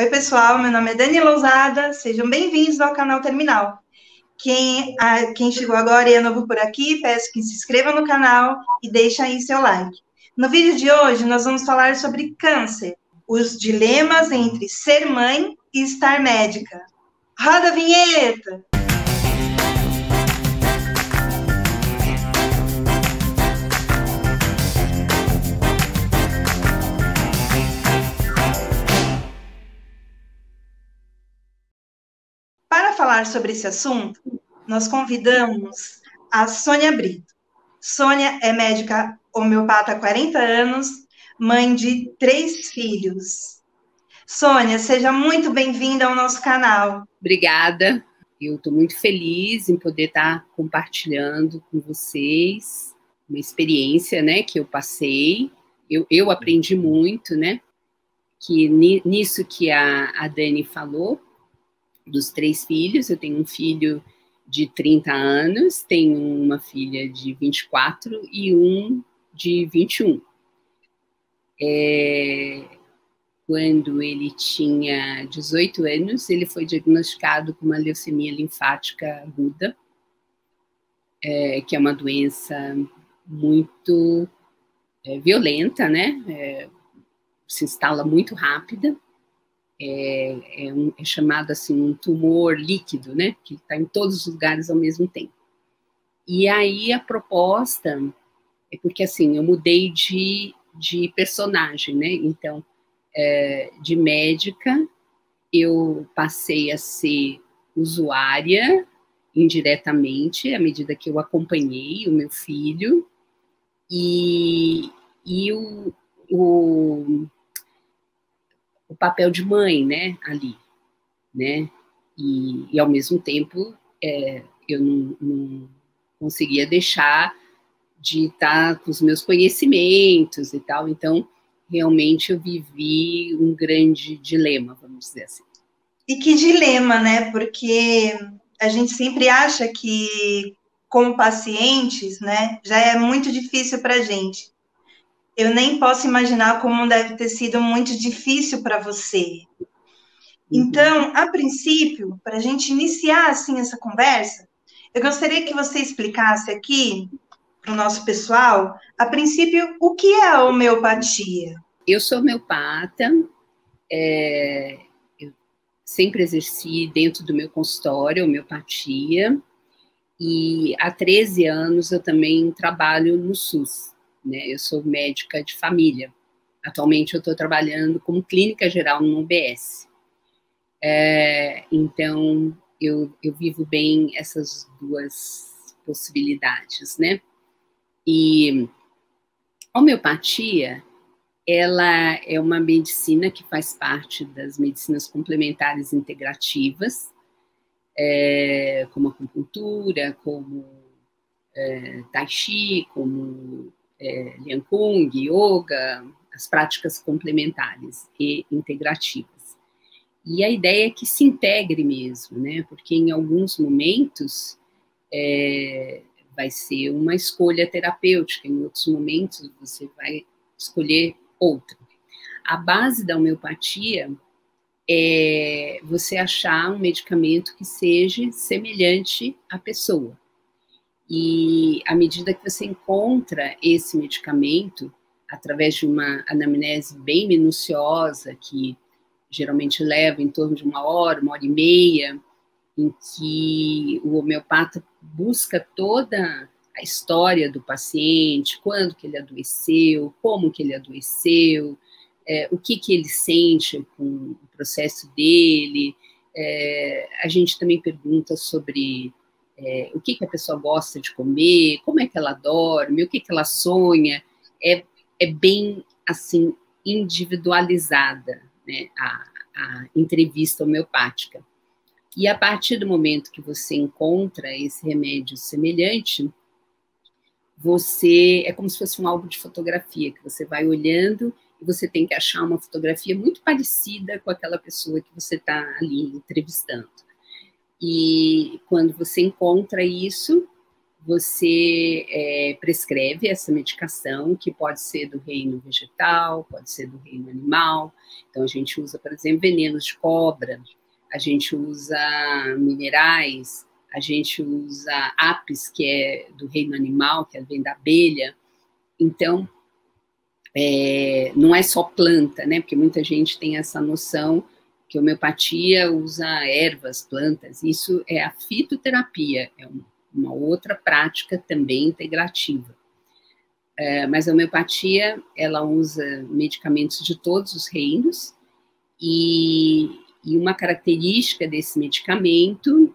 Oi, pessoal, meu nome é Dani Lousada, sejam bem-vindos ao canal Terminal. Quem chegou agora e é novo por aqui, peço que se inscreva no canal e deixe aí seu like. No vídeo de hoje, nós vamos falar sobre câncer, os dilemas entre ser mãe e estar médica. Roda a vinheta! Para falar sobre esse assunto, nós convidamos a Sônia Brito. Sônia é médica homeopata há 40 anos, mãe de 3 filhos. Sônia, seja muito bem-vinda ao nosso canal. Obrigada. Eu estou muito feliz em poder estar compartilhando com vocês uma experiência, né, que eu passei. Eu aprendi muito, né, que nisso que a Dani falou, dos 3 filhos, eu tenho um filho de 30 anos, tenho uma filha de 24 e um de 21. Quando ele tinha 18 anos, ele foi diagnosticado com uma leucemia linfática aguda, que é uma doença muito violenta, né? Se instala muito rápida. É chamado assim um tumor líquido, né? Que está em todos os lugares ao mesmo tempo. E aí a proposta é porque assim eu mudei de personagem, né? Então, de médica, eu passei a ser usuária indiretamente à medida que eu acompanhei o meu filho e o papel de mãe, né, ali, né, e ao mesmo tempo eu não conseguia deixar de estar com os meus conhecimentos e tal, então realmente eu vivi um grande dilema, vamos dizer assim. E que dilema, né, porque a gente sempre acha que como pacientes, né, já é muito difícil para a gente. Eu nem posso imaginar como deve ter sido muito difícil para você. Então, a princípio, para a gente iniciar assim essa conversa, eu gostaria que você explicasse aqui para o nosso pessoal, a princípio, o que é a homeopatia? Eu sou homeopata, eu sempre exerci dentro do meu consultório homeopatia, e há 13 anos eu também trabalho no SUS, né? Eu sou médica de família. Atualmente eu estou trabalhando como clínica geral no UBS. Então, eu vivo bem essas duas possibilidades, né? E a homeopatia, ela é uma medicina que faz parte das medicinas complementares integrativas, como acupuntura, como tai chi, como Lian Kung, yoga, as práticas complementares e integrativas. E a ideia é que se integre mesmo, né? Porque em alguns momentos vai ser uma escolha terapêutica, em outros momentos você vai escolher outra. A base da homeopatia é você achar um medicamento que seja semelhante à pessoa. E à medida que você encontra esse medicamento, através de uma anamnese bem minuciosa, que geralmente leva em torno de 1 hora e meia, em que o homeopata busca toda a história do paciente, quando que ele adoeceu, como que ele adoeceu, o que ele sente com o processo dele. A gente também pergunta sobre o que a pessoa gosta de comer, como é que ela dorme, o que ela sonha. É bem, assim, individualizada, né, a entrevista homeopática. E a partir do momento que você encontra esse remédio semelhante, é como se fosse um álbum de fotografia, que você vai olhando e você tem que achar uma fotografia muito parecida com aquela pessoa que você está ali entrevistando. E quando você encontra isso, você prescreve essa medicação, que pode ser do reino vegetal, pode ser do reino animal. Então, a gente usa, por exemplo, venenos de cobra, a gente usa minerais, a gente usa apis, que é do reino animal, que vem da abelha. Então, não é só planta, né? Porque muita gente tem essa noção que a homeopatia usa ervas, plantas. Isso é a fitoterapia, é uma outra prática também integrativa. Mas a homeopatia, ela usa medicamentos de todos os reinos, e uma característica desse medicamento,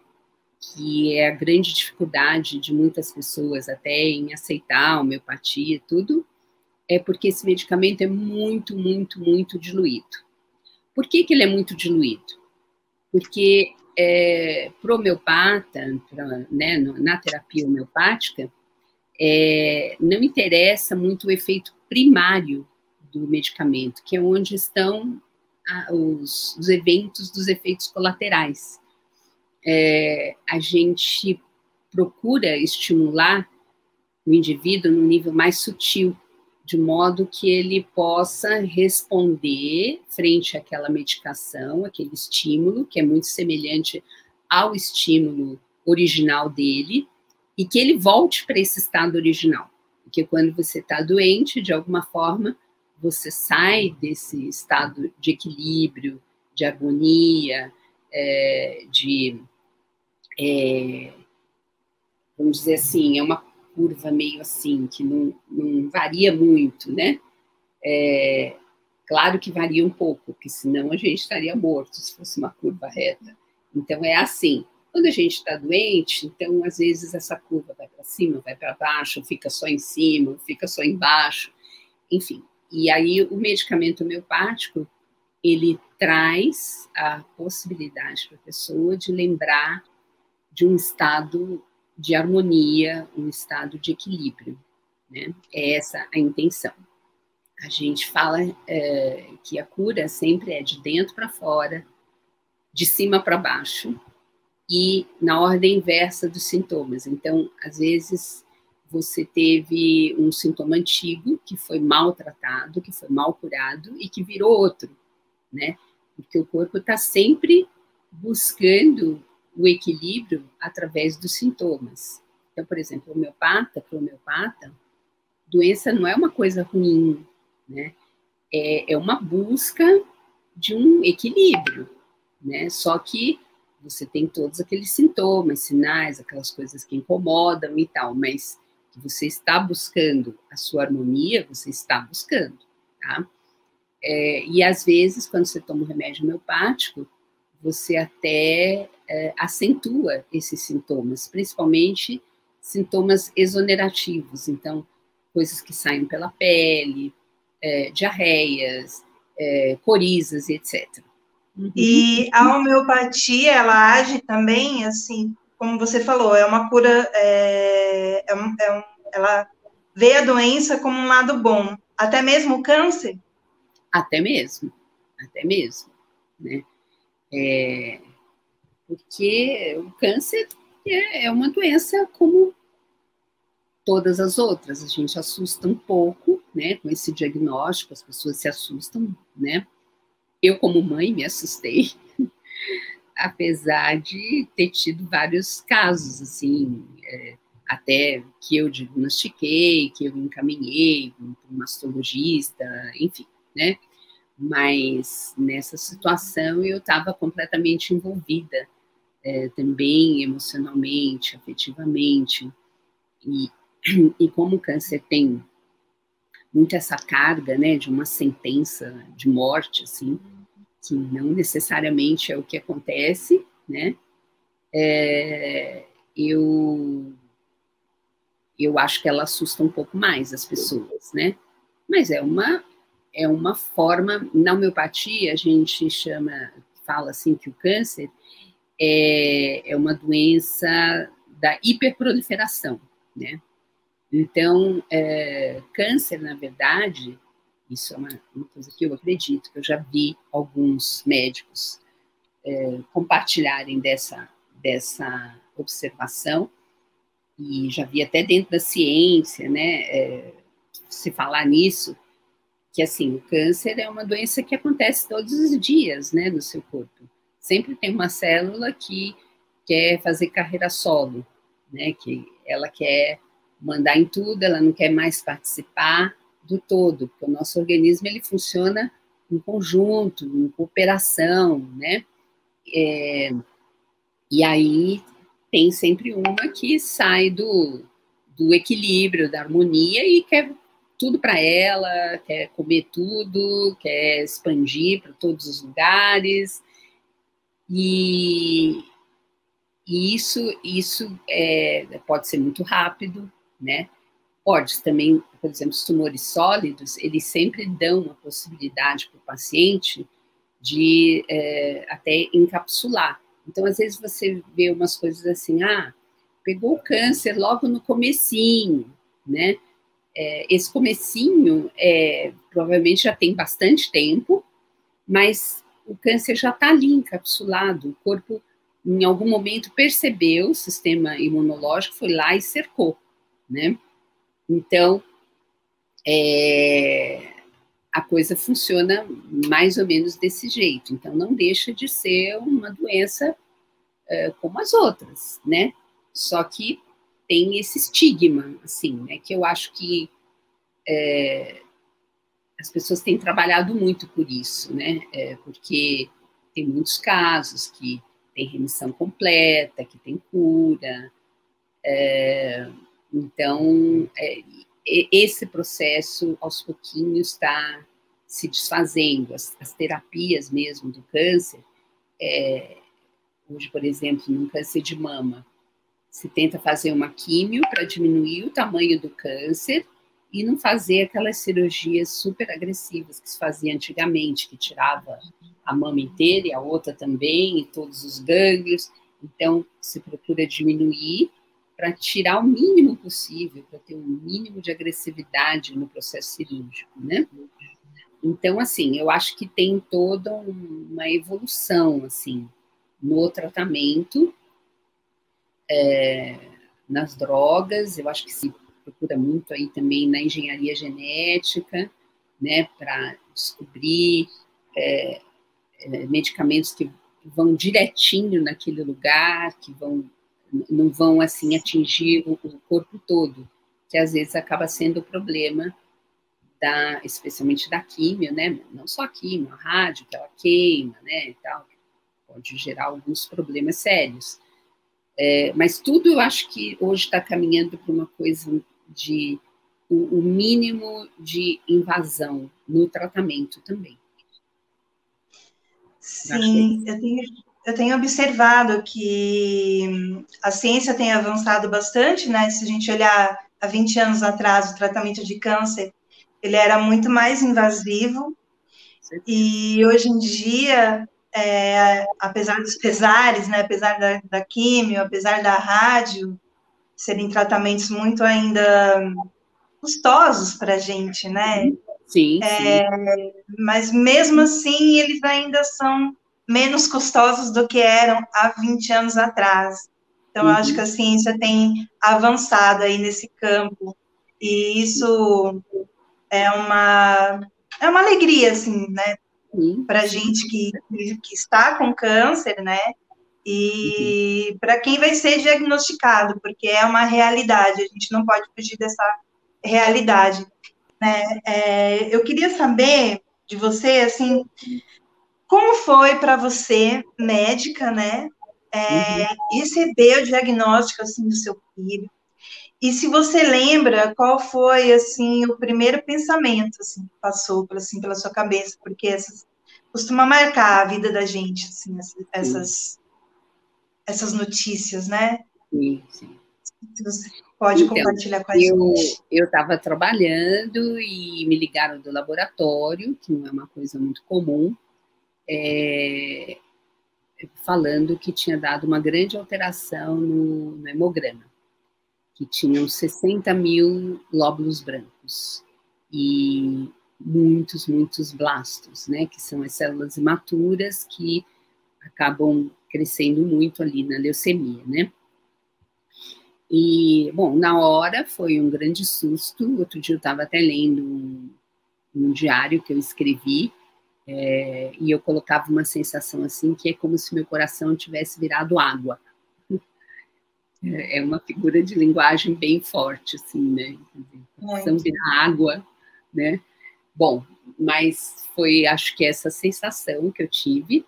que é a grande dificuldade de muitas pessoas até em aceitar a homeopatia e tudo, é porque esse medicamento é muito, muito, muito diluído. Por que ele é muito diluído? Porque para o homeopata, né, na terapia homeopática, não interessa muito o efeito primário do medicamento, que é onde estão os eventos dos efeitos colaterais. A gente procura estimular o indivíduo num nível mais sutil, de modo que ele possa responder frente àquela medicação, aquele estímulo, que é muito semelhante ao estímulo original dele, e que ele volte para esse estado original. Porque quando você está doente, de alguma forma, você sai desse estado de equilíbrio, de harmonia, vamos dizer assim, é uma curva meio assim, que não varia muito, né? Claro que varia um pouco, porque senão a gente estaria morto se fosse uma curva reta. Então, é assim, quando a gente está doente, então, às vezes, essa curva vai para cima, vai para baixo, fica só em cima, fica só embaixo, enfim. E aí, o medicamento homeopático, ele traz a possibilidade para a pessoa de lembrar de um estado de harmonia, um estado de equilíbrio, né? É essa a intenção. A gente fala que a cura sempre é de dentro para fora, de cima para baixo e na ordem inversa dos sintomas. Então, às vezes, você teve um sintoma antigo que foi mal tratado, que foi mal curado e que virou outro, né? Porque o corpo está sempre buscando o equilíbrio através dos sintomas. Então, por exemplo, para o homeopata, doença não é uma coisa ruim, né? É uma busca de um equilíbrio, né? Só que você tem todos aqueles sintomas, sinais, aquelas coisas que incomodam e tal, mas que você está buscando a sua harmonia, você está buscando, tá? E às vezes, quando você toma um remédio homeopático, você até acentua esses sintomas, principalmente sintomas exonerativos, então, coisas que saem pela pele, diarreias, corizas, etc. Uhum. E a homeopatia, ela age também, assim, como você falou, é uma cura, ela vê a doença como um lado bom, até mesmo o câncer? Até mesmo, né? Porque o câncer é uma doença como todas as outras. A gente assusta um pouco, né, com esse diagnóstico, as pessoas se assustam, né? Eu, como mãe, me assustei, apesar de ter tido vários casos, assim, até que eu diagnostiquei, que eu encaminhei para um mastologista, enfim, né? Mas nessa situação eu estava completamente envolvida, também emocionalmente, afetivamente, e como o câncer tem muito essa carga, né, de uma sentença de morte, assim, que não necessariamente é o que acontece, né, eu acho que ela assusta um pouco mais as pessoas, né, mas é uma forma, na homeopatia a gente fala assim que o câncer é uma doença da hiperproliferação, né? Então, câncer, na verdade, isso é uma coisa que eu acredito, que eu já vi alguns médicos compartilharem dessa observação, e já vi até dentro da ciência, né, se falar nisso, que assim, o câncer é uma doença que acontece todos os dias, né, no seu corpo. Sempre tem uma célula que quer fazer carreira solo, né, que ela quer mandar em tudo, ela não quer mais participar do todo, porque o nosso organismo ele funciona em conjunto, em cooperação, né? E aí tem sempre uma que sai do equilíbrio, da harmonia e quer tudo para ela, quer comer tudo, quer expandir para todos os lugares. E isso pode ser muito rápido, né? Pode também, por exemplo, os tumores sólidos, eles sempre dão uma possibilidade para o paciente de até encapsular. Então, às vezes você vê umas coisas assim, pegou o câncer logo no comecinho, né? Esse comecinho provavelmente já tem bastante tempo, mas o câncer já está ali encapsulado, o corpo em algum momento percebeu, o sistema imunológico foi lá e cercou, né? Então, a coisa funciona mais ou menos desse jeito. Então, não deixa de ser uma doença como as outras, né? Só que tem esse estigma, assim, né? Que eu acho que as pessoas têm trabalhado muito por isso, né? Porque tem muitos casos que tem remissão completa, que tem cura. Então, esse processo, aos pouquinhos, está se desfazendo. As terapias mesmo do câncer, hoje, por exemplo, no câncer de mama, se tenta fazer uma químio para diminuir o tamanho do câncer e não fazer aquelas cirurgias super agressivas que se fazia antigamente, que tirava a mama inteira e a outra também, e todos os gânglios. Então, se procura diminuir para tirar o mínimo possível, para ter um mínimo de agressividade no processo cirúrgico, né? Então, assim, eu acho que tem toda uma evolução, assim, no tratamento, nas drogas, eu acho que se procura muito aí também na engenharia genética, né, para descobrir medicamentos que vão direitinho naquele lugar, que não vão, assim, atingir o corpo todo, que às vezes acaba sendo o problema, especialmente da químio, né? Não só a químio, a rádio, que ela queima, né, e tal, pode gerar alguns problemas sérios. Mas tudo eu acho que hoje está caminhando para uma coisa de o mínimo de invasão no tratamento também. Sim, eu tenho observado que a ciência tem avançado bastante, né? Se a gente olhar há 20 anos atrás, o tratamento de câncer, ele era muito mais invasivo, e hoje em dia, apesar dos pesares, né? Apesar da químio, apesar da rádio, serem tratamentos muito ainda custosos para a gente, né? Sim, sim. Mas mesmo assim, eles ainda são menos custosos do que eram há 20 anos atrás. Então, eu acho que a ciência tem avançado aí nesse campo, e isso é uma alegria, assim, né, para a gente que está com câncer, né, e para quem vai ser diagnosticado, porque é uma realidade, a gente não pode fugir dessa realidade, né. Eu queria saber de você, assim, como foi para você, médica, né, receber o diagnóstico, assim, do seu filho? E se você lembra qual foi, assim, o primeiro pensamento, assim, que passou, assim, pela sua cabeça, porque costuma marcar a vida da gente, assim, essas notícias, né? Sim, sim. Se você pode Então, compartilhar com a gente. eu estava trabalhando e me ligaram do laboratório, que não é uma coisa muito comum, falando que tinha dado uma grande alteração no hemograma, que tinham 60 mil glóbulos brancos e muitos blastos, né, que são as células imaturas que acabam crescendo muito ali na leucemia, né? E, bom, na hora foi um grande susto. Outro dia eu estava até lendo um diário que eu escrevi, e eu colocava uma sensação assim, que é como se meu coração tivesse virado água. É uma figura de linguagem bem forte, assim, né? Coração virar água, né? Bom, mas foi, acho que essa sensação que eu tive.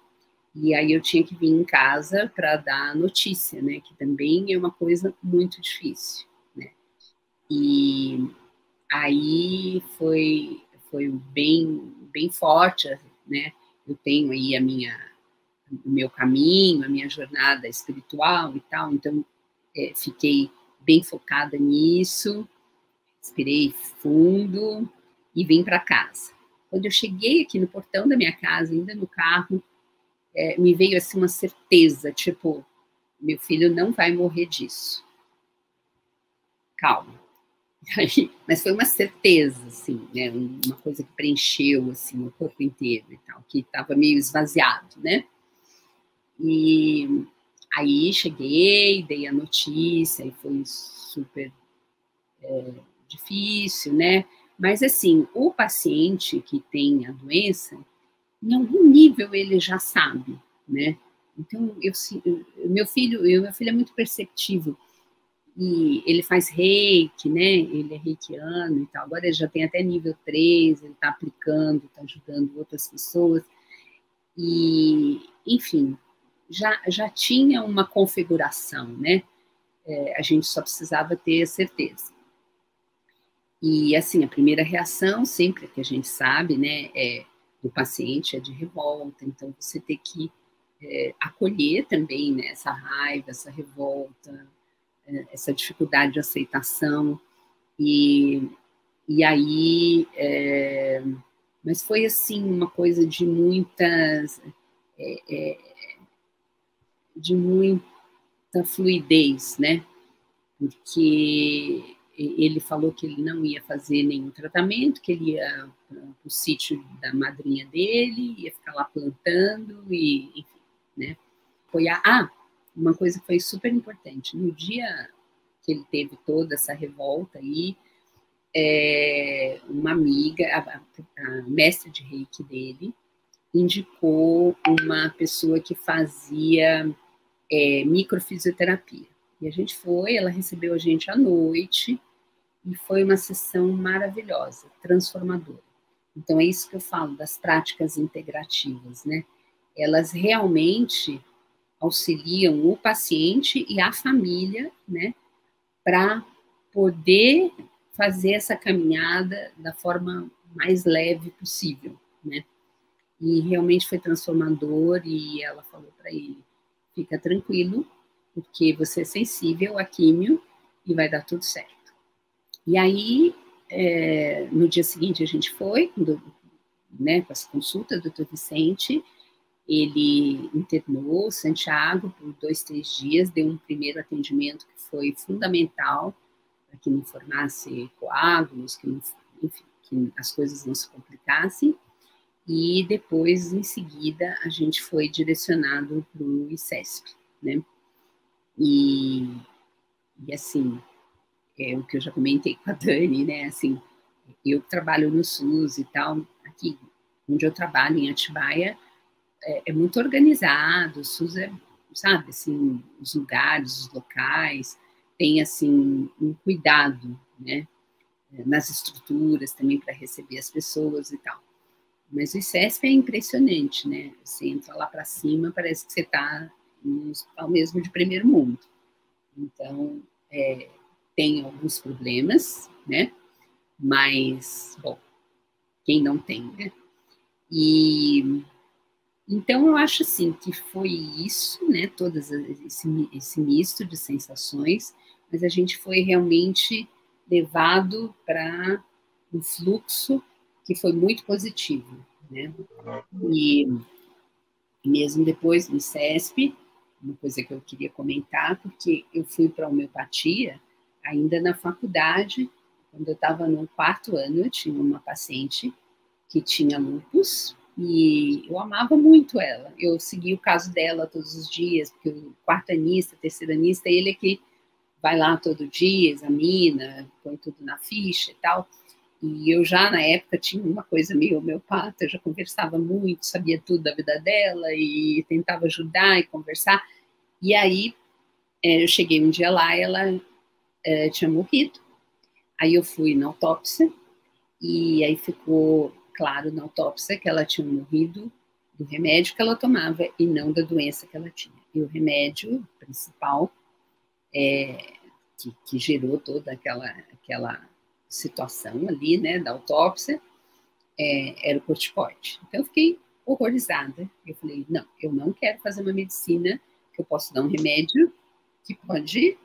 E aí eu tinha que vir em casa para dar a notícia, né? Que também é uma coisa muito difícil, né? E aí foi bem forte, né? Eu tenho aí o meu caminho, a minha jornada espiritual e tal, então fiquei bem focada nisso, respirei fundo e vim para casa. Quando eu cheguei aqui no portão da minha casa, ainda no carro, me veio assim uma certeza, tipo, meu filho não vai morrer disso. Calma. Aí, mas foi uma certeza, assim, né? Uma coisa que preencheu assim o corpo inteiro e tal, que estava meio esvaziado, né? E aí cheguei, dei a notícia e foi super difícil, né? Mas assim, o paciente que tem a doença, em algum nível ele já sabe, né? Então, meu filho é muito perceptível e ele faz reiki, né? Ele é reikiano e tal. Agora ele já tem até nível 3, ele está aplicando, está ajudando outras pessoas. E, enfim, já tinha uma configuração, né? A gente só precisava ter certeza. E, assim, a primeira reação, sempre que a gente sabe, né, do paciente é de revolta. Então, você tem que acolher também, né, essa raiva, essa revolta, essa dificuldade de aceitação. E aí, mas foi assim uma coisa de muita fluidez, né? Porque ele falou que ele não ia fazer nenhum tratamento, que ele ia para o sítio da madrinha dele, ia ficar lá plantando e, enfim, né? Foi uma coisa que foi super importante. No dia que ele teve toda essa revolta aí, uma amiga, a mestre de reiki dele, indicou uma pessoa que fazia microfisioterapia. E a gente foi, ela recebeu a gente à noite, e foi uma sessão maravilhosa, transformadora. Então é isso que eu falo das práticas integrativas, né? Elas realmente auxiliam o paciente e a família, né, para poder fazer essa caminhada da forma mais leve possível, né? E realmente foi transformador e ela falou para ele, fica tranquilo, porque você é sensível à químio e vai dar tudo certo. E aí, no dia seguinte a gente foi, né, com essa consulta do Dr. Vicente, ele internou Santiago por 2, 3 dias, deu um primeiro atendimento que foi fundamental para que não formasse coágulos, enfim, que as coisas não se complicassem. E depois, em seguida, a gente foi direcionado para o ICESP, né? E assim, o que eu já comentei com a Dani, né? Assim, eu trabalho no SUS e tal, aqui onde eu trabalho, em Atibaia, é muito organizado, o SUS sabe, assim, os lugares, os locais, tem, assim, um cuidado, né? Nas estruturas também para receber as pessoas e tal. Mas o ICESP é impressionante, né? Você entra lá para cima, parece que você está no hospital mesmo de primeiro mundo. Então, tem alguns problemas, né? Mas, bom, quem não tem, né? E então eu acho assim que foi isso, né? Todas esse misto de sensações, mas a gente foi realmente levado para um fluxo que foi muito positivo, né? E mesmo depois no CESP, uma coisa que eu queria comentar, porque eu fui para a homeopatia ainda na faculdade, quando eu estava no 4º ano, eu tinha uma paciente que tinha lúpus e eu amava muito ela. Eu seguia o caso dela todos os dias, porque o 4º anista, 3º anista, ele é que vai lá todo dia, examina, põe tudo na ficha e tal. E eu já, na época, tinha uma coisa meio homeopata, eu já conversava muito, sabia tudo da vida dela e tentava ajudar e conversar. E aí, eu cheguei um dia lá, ela tinha morrido. Aí eu fui na autópsia e aí ficou claro na autópsia que ela tinha morrido do remédio que ela tomava e não da doença que ela tinha. E o remédio principal que gerou toda aquela situação ali, né, da autópsia, era o corticoide. Então eu fiquei horrorizada. Eu falei, não, eu não quero fazer uma medicina que eu posso dar um remédio que pode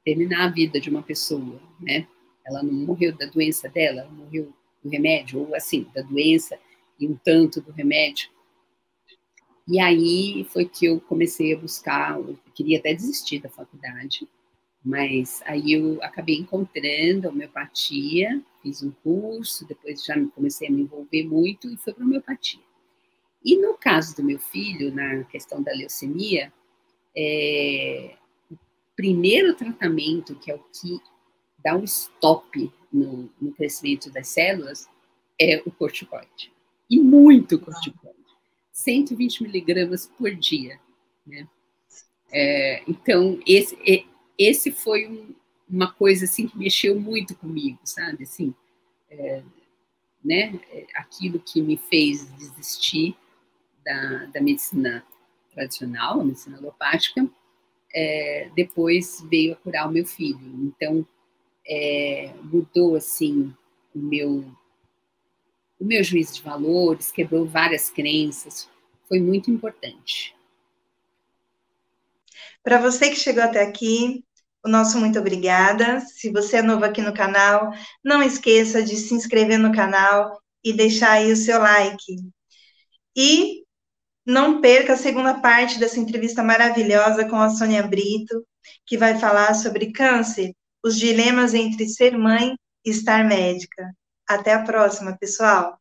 terminar a vida de uma pessoa, né? Ela não morreu da doença dela, ela morreu do remédio, ou assim, da doença e um tanto do remédio. E aí foi que eu comecei a buscar, eu queria até desistir da faculdade, mas aí eu acabei encontrando a homeopatia, fiz um curso, depois já comecei a me envolver muito e fui para a homeopatia. E no caso do meu filho, na questão da leucemia, o primeiro tratamento, que é o que dá um stop no crescimento das células, é o corticoide. E muito corticoide. 120 miligramas por dia. Né? Então, esse foi uma coisa assim que mexeu muito comigo, sabe? Assim, né? Aquilo que me fez desistir da medicina tradicional, a medicina alopática, depois veio a curar o meu filho. Então, mudou assim o meu juízo de valores, quebrou várias crenças, foi muito importante. Para você que chegou até aqui, o nosso muito obrigada. Se você é novo aqui no canal, não esqueça de se inscrever no canal e deixar aí o seu like. E não perca a segunda parte dessa entrevista maravilhosa com a Sônia Brito, que vai falar sobre câncer, os dilemas entre ser mãe e estar médica. Até a próxima, pessoal!